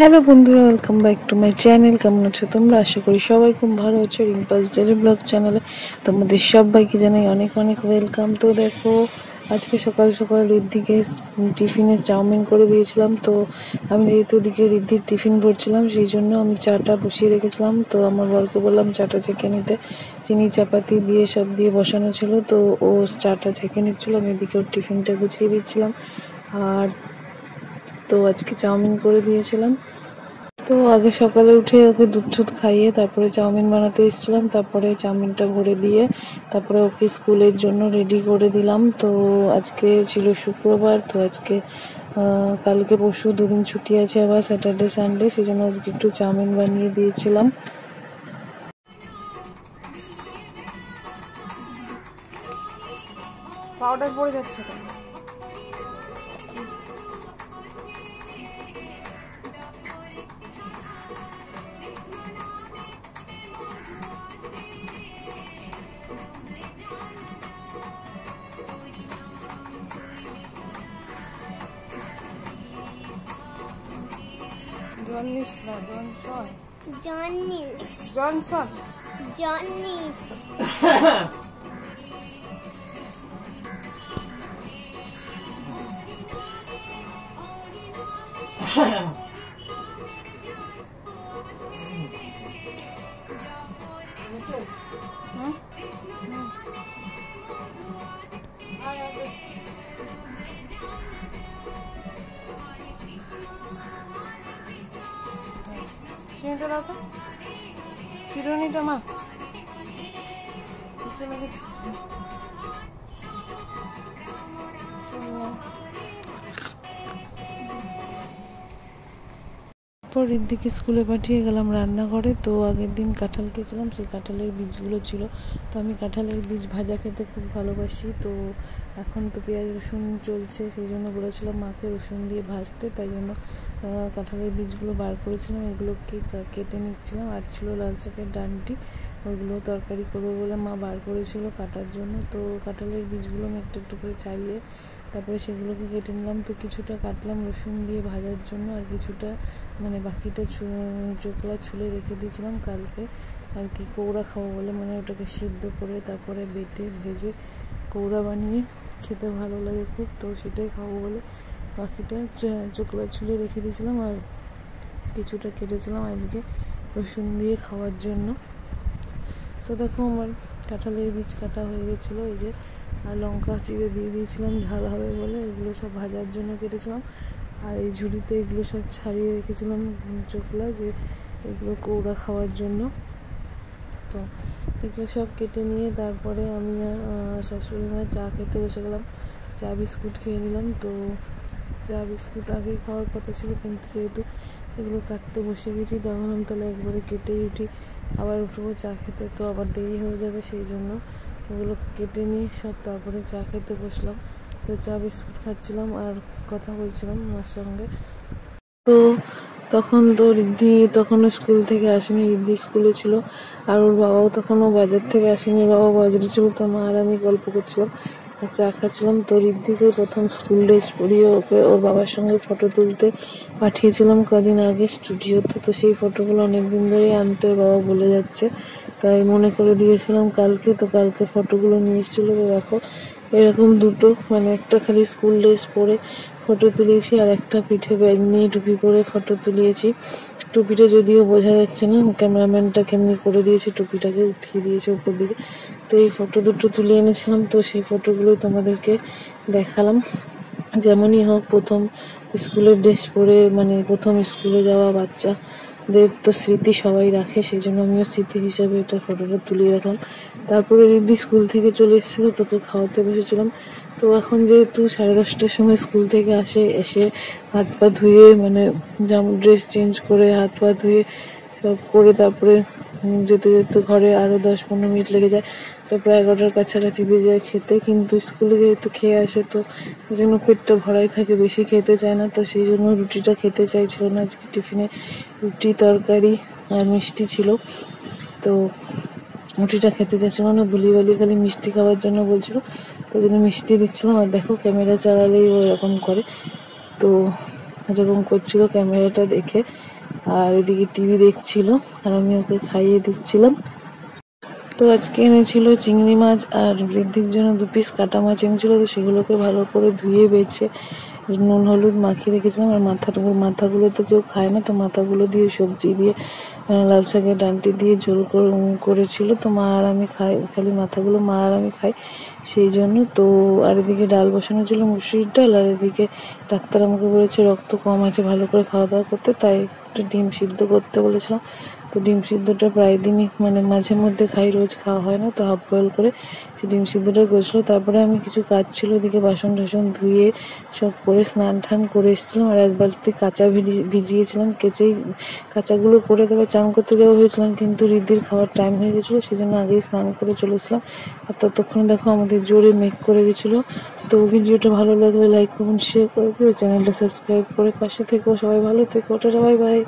Hello বন্ধুরা, welcome back to my channel. কেমন আছো তোমরা? আশা করি সবাই খুব ভালো আছো। রিম্পাস ডেইলি ব্লগ চ্যানেলে তোমাদের সবাইকে জানাই অনেক অনেক ওয়েলকাম। তো দেখো, আজকে সকাল সকাল রিদ্ধিকে টিফিনে চাউমিন করে দিয়েছিলাম। তো আমি যেহেতু ওদিকে রিদ্ধির টিফিন ভরছিলাম, সেই জন্য আমি চাটা বসিয়ে রেখেছিলাম। তো আমার বরকে বললাম চাটা ছেঁকে নিতে, চিনি চাপাতি দিয়ে সব দিয়ে বসানো ছিল। তো ও চাটা ছেঁকে নিচ্ছিলো, আমি এদিকে ওর টিফিনটা গুছিয়ে দিচ্ছিলাম। আর তো আজকে চাউমিন করে দিয়েছিলাম। তো আগে সকালে উঠে ওকে দুধ খাইয়ে তারপরে চাউমিন বানাতে এসেছিলাম। তারপরে চাউমিনটা ভরে দিয়ে তারপরে ওকে স্কুলের জন্য রেডি করে দিলাম। তো আজকে ছিল শুক্রবার, তো আজকে কালকে পরশু দুদিন ছুটি আছে, আবার স্যাটারডে সানডে, সেই জন্য আজকে একটু চাউমিন বানিয়ে দিয়েছিলাম। পাউডার পড়ে যাচ্ছে কেন? জনিস না, জনসন। জনিস। জনসন। জনিস। চিরুনিটা মা পর রিদ্ধিকে স্কুলে পাঠিয়ে গেলাম রান্নাঘরে। তো আগের দিন কাঁঠাল খেয়েছিলাম, সেই কাঁঠালের বীজগুলো ছিল। তো আমি কাঁঠালের বীজ ভাজা খেতে খুব ভালোবাসি। তো এখন তো পেঁয়াজ রসুন চলছে, সেই জন্য বলেছিলাম মাকে রসুন দিয়ে ভাজতে, তাই জন্য কাঁঠালের বীজগুলো বার করেছিলাম, এগুলোকে কেটে নিচ্ছিলাম। আর ছিল লাল শাকের ডান্টি, ওইগুলো তরকারি করবো বলে মা বার করেছিল কাটার জন্য। তো কাঁঠালের বীজগুলো আমি একটু একটু করে ছাড়িয়ে তারপরে সেগুলোকে কেটে নিলাম। তো কিছুটা কাটলাম রসুন দিয়ে ভাজার জন্য, আর কিছুটা মানে বাকিটা চোখলা ছুলে রেখে দিয়েছিলাম কালকে আর কি, কৌড়া খাবো বলে, মানে ওটাকে সিদ্ধ করে তারপরে বেটে ভেজে কৌড়া বানিয়ে খেতে ভালো লাগে খুব। তো সেটাই খাবো বলে বাকিটা চোখলা ছুলে রেখে দিয়েছিলাম, আর কিছুটা কেটেছিলাম আজকে রসুন দিয়ে খাওয়ার জন্য। তো দেখো আমার কাঁঠালের বীজ কাটা হয়ে গেছিলো, এই যে, আর লঙ্কা চিড়ে দিয়ে দিয়েছিলাম ঝাল হবে বলে, এগুলো সব ভাজার জন্য কেটেছিলাম। আর এই ঝুড়িতে এগুলো সব ছাড়িয়ে রেখেছিলাম চোখলা, যে এগুলো কৌড়া খাওয়ার জন্য। তো এগুলো সব কেটে নিয়ে তারপরে আমি আর শাশুড়ি মা চা খেতে বসে গেলাম। চা বিস্কুট খেয়ে নিলাম। তো চা বিস্কুট আগেই খাওয়ার কথা ছিল, কিন্তু যেহেতু এগুলো কাটতে বসে গেছি, তো ভাবলাম তাহলে একবারে কেটেই উঠি, আবার উঠবো চা খেতে, তো আবার দেরি হয়ে যাবে, সেই জন্য ওগুলো কেটে নিয়ে সব তারপরে চা খেতে বসলাম। তো চা বিস্কুট খাচ্ছিলাম আর কথা বলছিলাম মার সঙ্গে। তো তখন তো রিদ্ধি তখনও স্কুল থেকে আসেনি, রিদ্ধি স্কুলে ছিল, আর ওর বাবাও তখনও বাজার থেকে আসেনি, বাবা বাজারে ছিল। তো মা আর আমি গল্প করছিলাম আর চা খাচ্ছিলাম। তো রিদ্ধিকে প্রথম স্কুল ড্রেস পরিয়ে ওকে ওর বাবার সঙ্গে ফটো তুলতে পাঠিয়েছিলাম কদিন আগে স্টুডিওতে। তো সেই ফটোগুলো অনেকদিন ধরেই আনতে ওর বাবা বলে যাচ্ছে, তাই মনে করে দিয়েছিলাম কালকে। তো কালকে ফটোগুলো নিয়ে এসেছিলো। তো দেখো এরকম দুটো, মানে একটা খালি স্কুল ড্রেস পরে ফটো তুলিয়েছি, আর একটা পিঠে ব্যাগ নিয়ে টুপি পরে ফটো তুলিয়েছি। টুপিটা যদিও বোঝা যাচ্ছে না, ক্যামেরাম্যানটা কেমনি করে দিয়েছে, টুপিটাকে উঠিয়ে দিয়েছে উপর দিকে। তো এই ফটো দুটো তুলে এনেছিলাম, তো সেই ফটোগুলো তোমাদেরকে দেখালাম। যেমনই হোক, প্রথম স্কুলের ড্রেস পরে, মানে প্রথম স্কুলে যাওয়া বাচ্চাদের তো স্মৃতি সবাই রাখে, সেই জন্য আমিও স্মৃতি হিসাবে এটা ফটোটা তুলিয়ে রাখলাম। তারপরে রিদ্ধি স্কুল থেকে চলে এসেছিলো, তোকে খাওয়াতে বসেছিলাম। তো এখন যেহেতু 10:30টার সময় স্কুল থেকে এসে হাত পা ধুয়ে, মানে জামা ড্রেস চেঞ্জ করে হাত পা ধুয়ে সব করে তারপরে যেতে যেতে ঘরে আরও 10-15 মিনিট লেগে যায়। তারপরে 11টার কাছাকাছি বেজে যায় খেতে, কিন্তু স্কুলে যেহেতু খেয়ে আসে, তো ওই জন্য পেটটা ভরাই থাকে, বেশি খেতে চায় না। তো সেই জন্য রুটিটা খেতে চাইছিল না আজকে টিফিনে। রুটি তরকারি আর মিষ্টি ছিল, তো রুটিটা খেতে চাইছিল না, ভুলিভালি খালি মিষ্টি খাওয়ার জন্য বলছিল, তো জন্য মিষ্টি দিচ্ছিলাম। আর দেখো ক্যামেরা চালালেই ও এরকম করে, তো এরকম করছিল ক্যামেরাটা দেখে। আর এদিকে টিভি দেখছিল আর আমি ওকে খাইয়ে দিচ্ছিলাম। তো আজকে এনেছিল চিংড়ি মাছ আর বৃদ্ধির জন্য 2 পিস কাটা মাছ এনেছিল, তো সেগুলোকে ভালো করে ধুয়ে বেছে নুন হলুদ মাখিয়ে রেখেছিলাম। আর মাথাগুলো তো কেউ খায় না, তো মাথাগুলো দিয়ে সবজি দিয়ে লাল শাকের ডাঁটি দিয়ে ঝোল করেছিল। তো মা আর আমি খাই, খালি মাথাগুলো মা আর আমি খাই সেই জন্য। তো আর এদিকে ডাল বসানো ছিল, মুসুরির ডাল, আর এদিকে ডাক্তার আমাকে বলেছে রক্ত কম আছে, ভালো করে খাওয়া দাওয়া করতে, তাই একটু ডিম সিদ্ধ করতে বলেছিলাম। তো ডিম সিদ্ধটা প্রায় দিনই মানে মাঝে মধ্যে খাই, রোজ খাওয়া হয় না, তো হাফ বয়েল করে সে ডিম সিদ্ধটা করেছিল। তারপরে আমি কিছু কাজ ছিল, এদিকে বাসন টাসন ধুয়ে সব করে স্নান টান করে এসেছিলাম। আর এক বালতি কাঁচা ভিজিয়েছিলাম, কেচেই কাঁচাগুলো করে তারপর চান করতে যাওয়া হয়েছিলাম, কিন্তু রিদ্ধির খাওয়ার টাইম হয়ে গেছিলো, সেই জন্য আগেই স্নান করে চলেছিলাম। আর ততক্ষণে দেখো আমাদের জোরে মেঘ করে গেছিলো। তো ভিডিওটা ভালো লাগলে লাইক কমেন্ট শেয়ার করে দিও, চ্যানেলটা সাবস্ক্রাইব করে পাশে থেকো। সবাই ভালো থেকো, টাটা বাই বাই।